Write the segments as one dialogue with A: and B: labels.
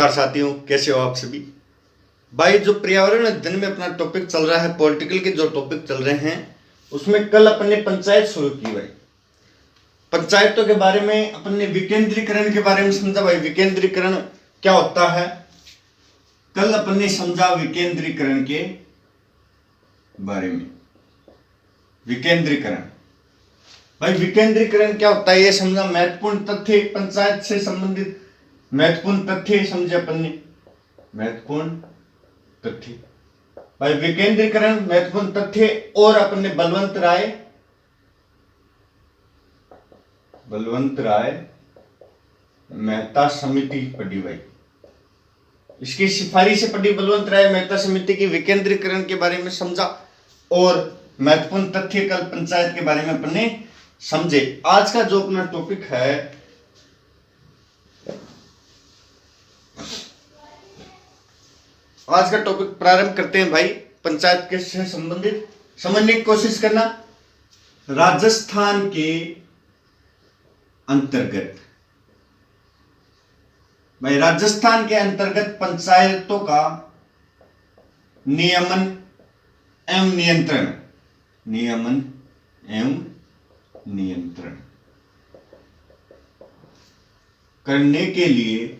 A: नमस्कार साथियों, कैसे हो आप सभी भाई। जो पर्यावरण अध्ययन में अपना टॉपिक चल रहा है, पॉलिटिकल के जो टॉपिक चल रहे हैं, उसमें कल अपन ने पंचायत शुरू की भाई। पंचायतों के बारे में अपन ने विकेंद्रीकरण के बारे में समझा भाई। विकेंद्रीकरण क्या होता है, कल अपन ने समझा विकेंद्रीकरण के बारे में। विकेंद्रीकरण भाई, विकेंद्रीकरण क्या होता है ये समझा। महत्वपूर्ण तथ्य, पंचायत से संबंधित महत्वपूर्ण तथ्य समझे अपन ने। महत्वपूर्ण तथ्य भाई, विकेंद्रीकरण महत्वपूर्ण तथ्य। और अपन ने बलवंत राय मेहता समिति पढ़ी भाई। इसकी सिफारिश से पढ़ी बलवंत राय मेहता समिति की, विकेंद्रीकरण के बारे में समझा और महत्वपूर्ण तथ्य कल पंचायत के बारे में अपन ने समझे। आज का जो अपना टॉपिक है, आज का टॉपिक प्रारंभ करते हैं भाई। पंचायत के से संबंधित समझने की कोशिश करना। राजस्थान के अंतर्गत भाई, राजस्थान के अंतर्गत पंचायतों का नियमन एवं नियंत्रण, नियमन एवं नियंत्रण करने के लिए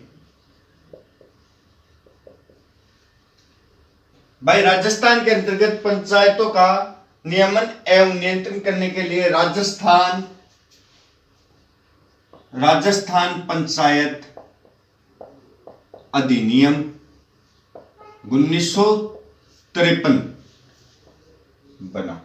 A: भाई, राजस्थान के अंतर्गत पंचायतों का नियमन एवं नियंत्रण करने के लिए राजस्थान पंचायत अधिनियम 1953 बना।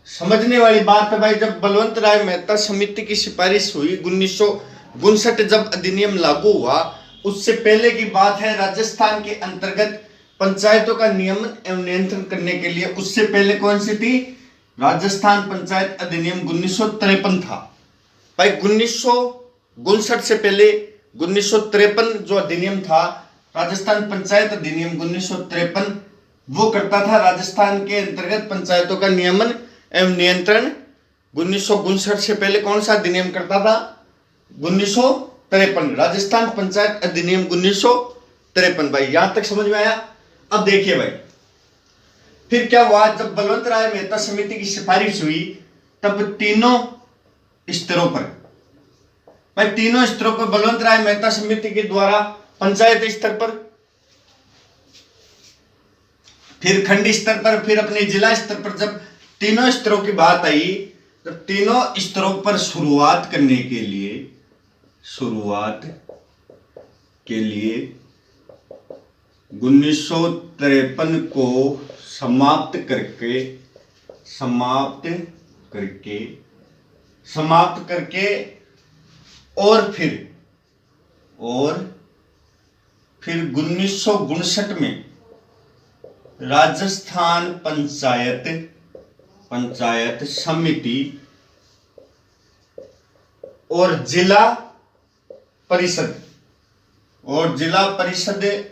A: समझने वाली बात है भाई, जब बलवंत राय मेहता समिति की सिफारिश हुई 1959, जब अधिनियम लागू हुआ, उससे पहले की बात है। राजस्थान के अंतर्गत पंचायतों का नियमन एवं नियंत्रण करने के लिए उससे पहले कौन सी थी? राजस्थान पंचायत अधिनियम 1953 था भाई। 1959 से पहले 1953 जो अधिनियम था, राजस्थान पंचायत अधिनियम 1953, वो करता था राजस्थान के अंतर्गत पंचायतों का नियमन एवं नियंत्रण। 1959 से पहले कौन सा अधिनियम करता था? 1953, राजस्थान पंचायत अधिनियम 1953 भाई। यहां तक समझ में आया? अब देखिए भाई, फिर क्या हुआ, जब बलवंत राय मेहता समिति की सिफारिश हुई, तब तीनों स्तरों पर भाई, तीनों स्तरों पर बलवंत राय मेहता समिति के द्वारा पंचायत स्तर पर, फिर खंड स्तर पर, फिर अपने जिला स्तर पर, जब तीनों स्तरों की बात आई, जब तीनों स्तरों पर शुरुआत के लिए 1953 को समाप्त करके और फिर 1959 में राजस्थान पंचायत समिति और जिला परिषद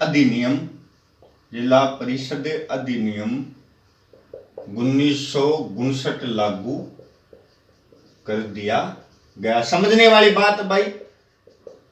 A: अधिनियम 1959 लागू कर दिया गया। समझने वाली बात भाई,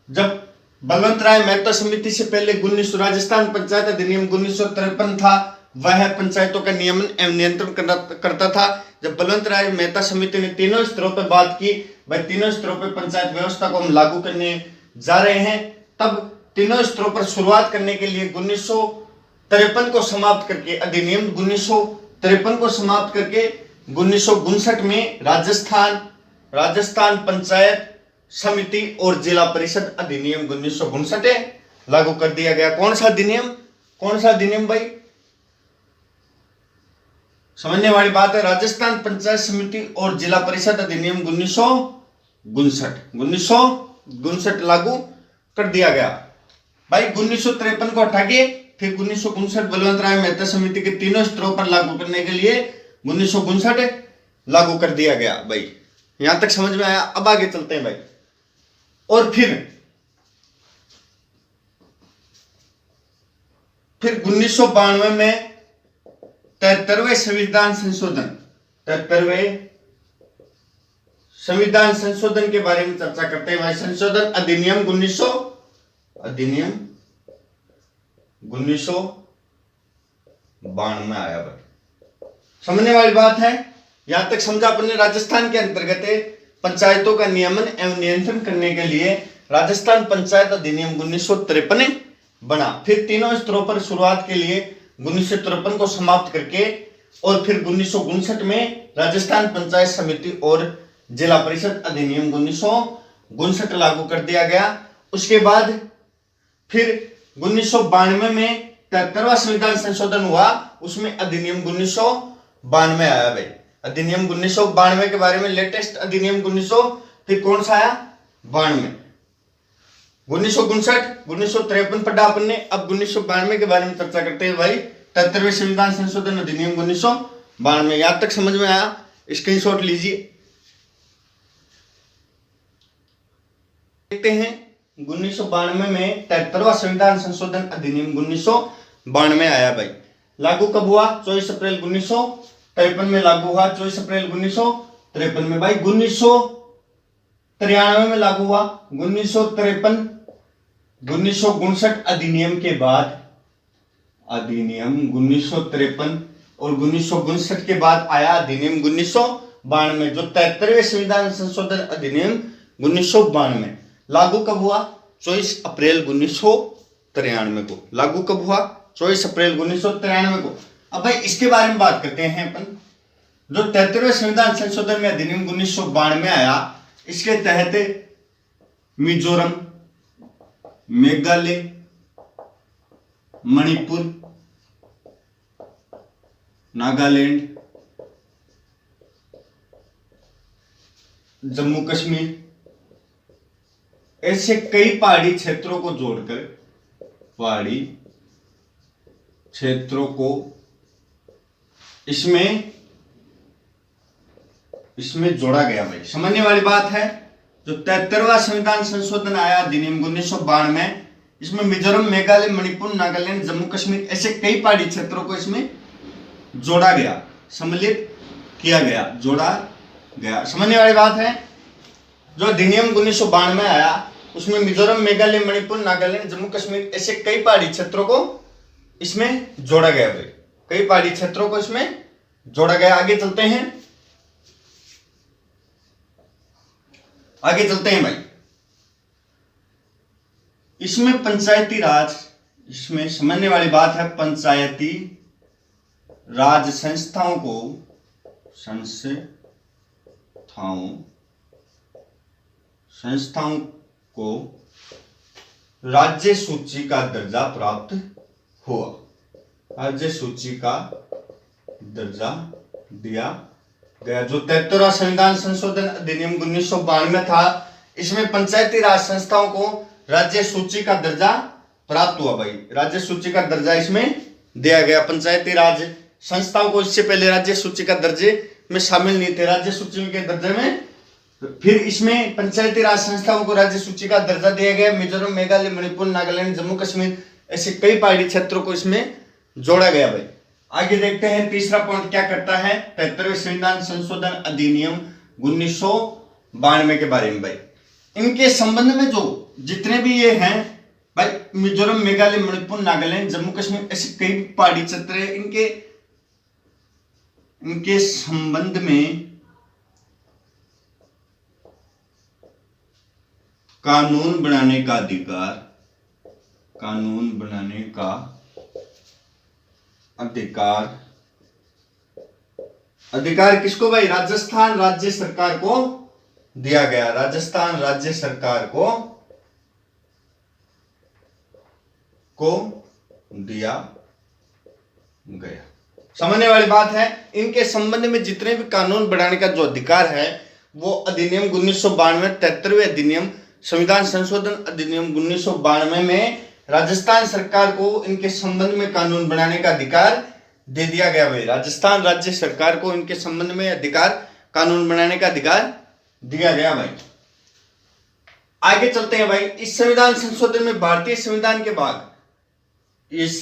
A: जब बलवंत राय मेहता समिति से पहले राजस्थान पंचायत अधिनियम 1953 था, वह पंचायतों का नियमन एवं नियंत्रण करता था। जब बलवंत राय मेहता समिति ने तीनों स्तरों पर बात की, भाई तीनों स्तरों पर पंचायत व्यवस्था को हम लागू करने जा रहे हैं, तब तीनों स्तरों पर शुरुआत करने के लिए 1953 को समाप्त करके, अधिनियम 1953 को समाप्त करके 1959 में राजस्थान पंचायत समिति और जिला परिषद अधिनियम 1959 लागू कर दिया गया। कौन सा अधिनियम भाई? समझने वाली बात है। राजस्थान पंचायत समिति और जिला परिषद अधिनियम 1959 लागू कर दिया गया भाई। 1953 को हटा के फिर 1959 बलवंत राय मेहता समिति के तीनों स्तरों पर लागू करने के लिए 1959 लागू कर दिया गया भाई। यहां तक समझ में आया? अब आगे चलते हैं भाई। और फिर 1992 में 73वें संविधान संशोधन के बारे में चर्चा करते हैं भाई। संशोधन अधिनियम अधिनियम 1992 आया भाई। समझने वाली बात है, यहां तक समझा अपने। राजस्थान के अंतर्गत पंचायतों का नियमन एवं नियंत्रण करने के लिए राजस्थान पंचायत अधिनियम 1953 बना। फिर तीनों स्तरों पर शुरुआत के लिए 1953 को समाप्त करके और फिर 1959 में राजस्थान पंचायत समिति और जिला परिषद अधिनियम 1959 लागू कर दिया गया। उसके बाद फिर 1992 में 73वां संविधान संशोधन हुआ, उसमें अधिनियम 1992 आया भाई। अधिनियम 1992 के बारे में लेटेस्ट अधिनियम 1900 फिर कौन सा आया 92, 1959, 1953 पढ़ा अपन ने। अब 1992 के बारे में चर्चा करते हैं भाई। 73वें संविधान संशोधन अधिनियम 1992, यहां तक समझ में आया, स्क्रीनशॉट लीजिए। देखते हैं 1992 में 73वां संविधान संशोधन अधिनियम 1992 आया भाई। लागू कब हुआ 24 अप्रैल 1953 में लागू हुआ, 24 अप्रैल 1953 में भाई। 1993 में लागू हुआ, 1953, 1959 अधिनियम के बाद, अधिनियम 1953 और 1959 के बाद आया अधिनियम 1992, जो 73वें संविधान संशोधन अधिनियम 1992 लागू कब हुआ 24 अप्रैल 1993 को। लागू कब हुआ 24 अप्रैल 1993 को। अब भाई इसके बारे में बात करते हैं अपन। जो 73वें संविधान संशोधन में अधिनियम 1992 आया, इसके तहत मिजोरम, मेघालय, मणिपुर, नागालैंड, जम्मू कश्मीर, ऐसे कई पहाड़ी क्षेत्रों को जोड़कर, पहाड़ी क्षेत्रों को इसमें जोड़ा गया भाई। समझने वाली बात है। जो 73वां संविधान संशोधन आया अधिनियम 1992, इसमें मिजोरम, मेघालय, मणिपुर, नागालैंड, जम्मू कश्मीर ऐसे कई पहाड़ी क्षेत्रों को इसमें जोड़ा गया, सम्मिलित किया गया, जोड़ा गया। समझने वाली बात है। जो अधिनियम 1992 आया, उसमें मिजोरम, मेघालय, मणिपुर, नागालैंड, जम्मू कश्मीर ऐसे कई पहाड़ी क्षेत्रों को इसमें जोड़ा गया भाई। कई पहाड़ी क्षेत्रों को इसमें जोड़ा गया। आगे चलते हैं, आगे चलते हैं भाई। इसमें पंचायती राज, इसमें समझने वाली बात है, पंचायती राज संस्थाओं को राज्य सूची का दर्जा प्राप्त हुआ। राज्य सूची का दर्जा दिया गया। जो 73वां संविधान संशोधन अधिनियम 1992 था, इसमें पंचायती राज संस्थाओं को राज्य सूची का दर्जा प्राप्त हुआ भाई। राज्य सूची का दर्जा इसमें दिया गया। पंचायती राज संस्थाओं को इससे पहले राज्य सूची का दर्जे में शामिल नहीं थे, राज्य सूची के दर्जे में। फिर इसमें पंचायती राज संस्थाओं को राज्य सूची का दर्जा दिया गया। मिजोरम, मेघालय, मणिपुर, नागालैंड, जम्मू कश्मीर ऐसे कई पहाड़ी क्षेत्रों को इसमें जोड़ा गया भाई। आगे देखते हैं तीसरा पॉइंट क्या करता है 73वें संविधान संशोधन अधिनियम 1992 के बारे में भाई। इनके संबंध में जो जितने भी ये हैं भाई, मिजोरम, मेघालय, मणिपुर, नागालैंड, जम्मू कश्मीर ऐसे कई पहाड़ी क्षेत्र है, इनके संबंध में कानून बनाने का अधिकार, कानून बनाने का अधिकार किसको भाई, राजस्थान राज्य सरकार को दिया गया। राजस्थान राज्य सरकार को दिया गया। समझने वाली बात है। इनके संबंध में जितने भी कानून बनाने का जो अधिकार है, वो अधिनियम 1992 73वें अधिनियम संविधान संशोधन अधिनियम 1992 में राजस्थान सरकार को इनके संबंध में कानून बनाने का अधिकार दे दिया गया भाई। राजस्थान राज्य सरकार को इनके संबंध में अधिकार, कानून बनाने का अधिकार दिया गया भाई। आगे चलते हैं भाई। इस संविधान संशोधन में भारतीय संविधान के बाद, इस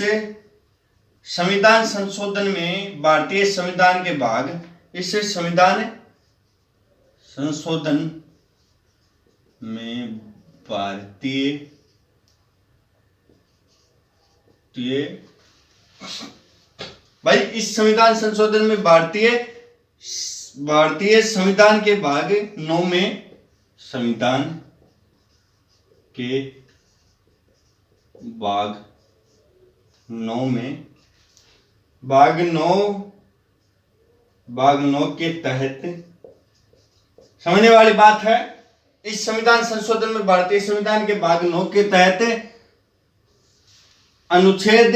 A: संविधान संशोधन में भारतीय संविधान के बाद, इस संविधान संशोधन में भारतीय भाई इस संविधान संशोधन में भारतीय संविधान के भाग 9 में संविधान के भाग 9 में भाग 9 के तहत समझने वाली बात है। इस संविधान संशोधन में भारतीय संविधान के भाग 9 के तहत अनुच्छेद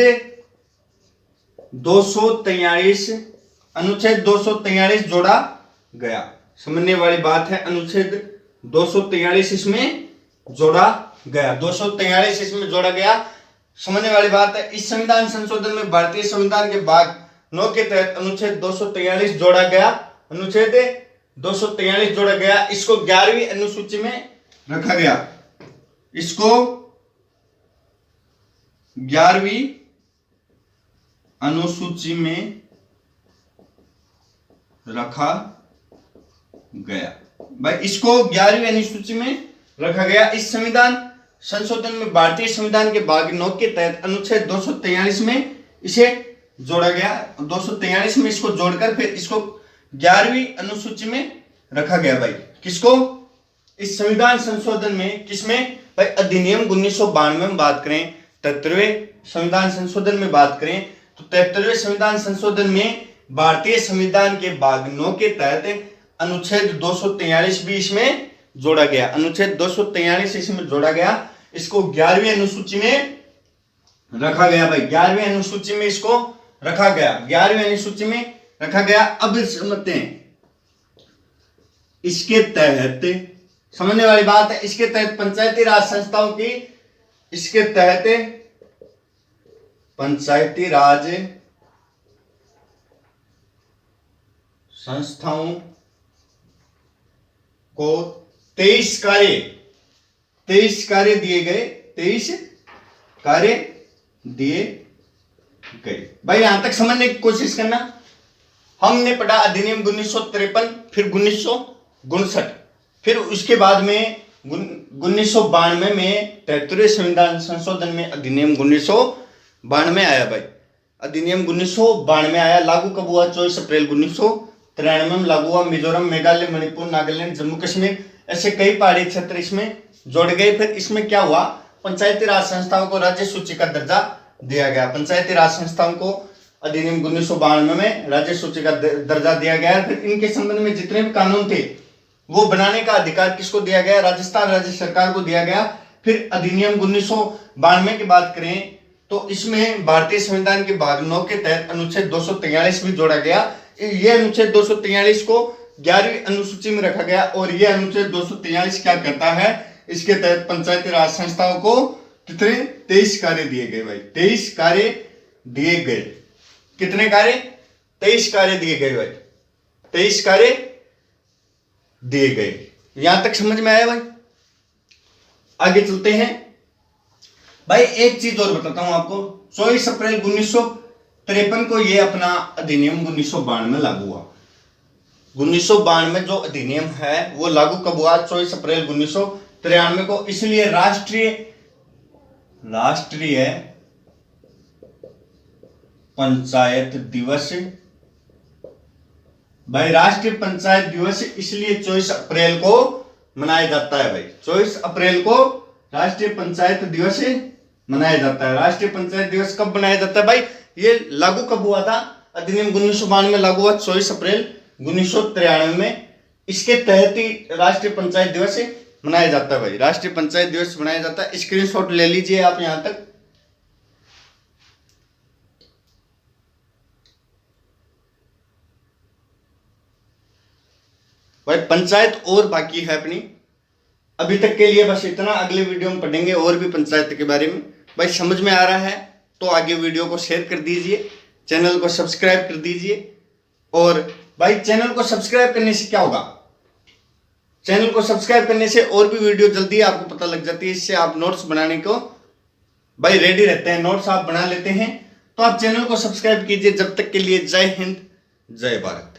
A: 243 जोड़ा गया। समझने वाली बात है, अनुच्छेद 243 इसमें जोड़ा गया, 243 इसमें जोड़ा गया। समझने वाली बात है, इस संविधान संशोधन में भारतीय संविधान के भाग 9 के तहत अनुच्छेद 243 जोड़ा गया, अनुच्छेद 243 जोड़ा गया। इसको 11वीं अनुसूची में रखा गया, इसको 11वीं अनुसूची में रखा गया। भाई इसको 11वीं अनुसूची में रखा गया। इस संविधान संशोधन में भारतीय संविधान के भाग 9 के तहत अनुच्छेद 243 में इसे जोड़ा गया, 243 में इसको जोड़कर फिर इसको 11वीं अनुसूची में रखा गया। भाई किसको? इस संविधान संशोधन में, किसमें भाई? अधिनियम 1992 में बात करें, 73वें संविधान संशोधन में बात करें तो 73वें संविधान संशोधन में भारतीय संविधान के भाग 9 के तहत अनुच्छेद 243 भी इसमें जोड़ा गया, अनुच्छेद 243 इसमें जोड़ा गया। इसको 11वीं अनुसूची में रखा गया। भाई 11वीं अनुसूची में इसको रखा गया, 11वीं अनुसूची में रखा गया। अब समझते हैं, इसके तहत समझने वाली बात है, इसके तहत पंचायती राज संस्थाओं की, इसके तहत पंचायती राज संस्थाओं को 23 कार्य दिए गए, 23 कार्य दिए गए। भाई यहां तक समझने की कोशिश करना। हमने पढ़ा अधिनियम 1953, फिर 1959, फिर उसके बाद में 1992 में 73वें संविधान संशोधन में अधिनियम 1992 आया। भाई अधिनियम 1992 आया, लागू कब हुआ? 24 अप्रैल 1993 में लागू हुआ। मिजोरम, मेघालय, मणिपुर, नागालैंड, जम्मू कश्मीर ऐसे कई पहाड़ी क्षेत्र इसमें जोड़ गए। फिर इसमें क्या हुआ? पंचायती राज संस्थाओं को राज्य सूची का दर्जा दिया गया। पंचायती राज संस्थाओं को अधिनियम 1992 में राज्य सूची का दर्जा दिया गया। फिर इनके संबंध में जितने भी कानून थे वो बनाने का अधिकार किसको दिया गया? राजस्थान राज्य सरकार को दिया गया। फिर अधिनियम 1992 की बात करें तो इसमें भारतीय संविधान के भाग 9 के तहत अनुच्छेद 243 भी जोड़ा गया। ये अनुच्छेद 243 को 11वीं अनुसूची में रखा गया और ये अनुच्छेद 243 क्या करता है? इसके तहत पंचायती राज संस्थाओं को कितने? 23 कार्य दिए गए। भाई 23 कार्य दिए गए। कितने कार्य? 23 कार्य दिए गए। भाई 23 कार्य दिए गए। यहां तक समझ में आया? भाई आगे चलते हैं। भाई एक चीज और बताता हूं आपको, 24 अप्रैल 1953 को ये अपना अधिनियम 1992 में लागू हुआ। 1992 में जो अधिनियम है वो लागू कब हुआ? 24 अप्रैल 1993 को। इसलिए राष्ट्रीय पंचायत दिवस, भाई राष्ट्रीय पंचायत दिवस इसलिए 24 अप्रैल को मनाया जाता है। भाई 24 अप्रैल को राष्ट्रीय पंचायत दिवस मनाया जाता है। राष्ट्रीय पंचायत दिवस कब मनाया जाता है? भाई ये लागू कब हुआ था? अधिनियम 1992 में लागू हुआ 24 अप्रैल 1993 में। इसके तहत ही राष्ट्रीय पंचायत दिवस मनाया जाता है। भाई राष्ट्रीय पंचायत दिवस मनाया जाता है। स्क्रीनशॉट ले लीजिए आप यहां तक। भाई पंचायत और बाकी है अपनी, अभी तक के लिए बस इतना। अगले वीडियो में पढ़ेंगे और भी पंचायत के बारे में। भाई समझ में आ रहा है तो आगे वीडियो को शेयर कर दीजिए, चैनल को सब्सक्राइब कर दीजिए। और भाई चैनल को सब्सक्राइब करने से क्या होगा? चैनल को सब्सक्राइब करने से और भी वीडियो जल्दी आपको पता लग जाती है। इससे आप नोट्स बनाने को भाई रेडी रहते हैं, नोट्स आप बना लेते हैं। तो आप चैनल को सब्सक्राइब कीजिए। जब तक के लिए जय हिंद, जय भारत।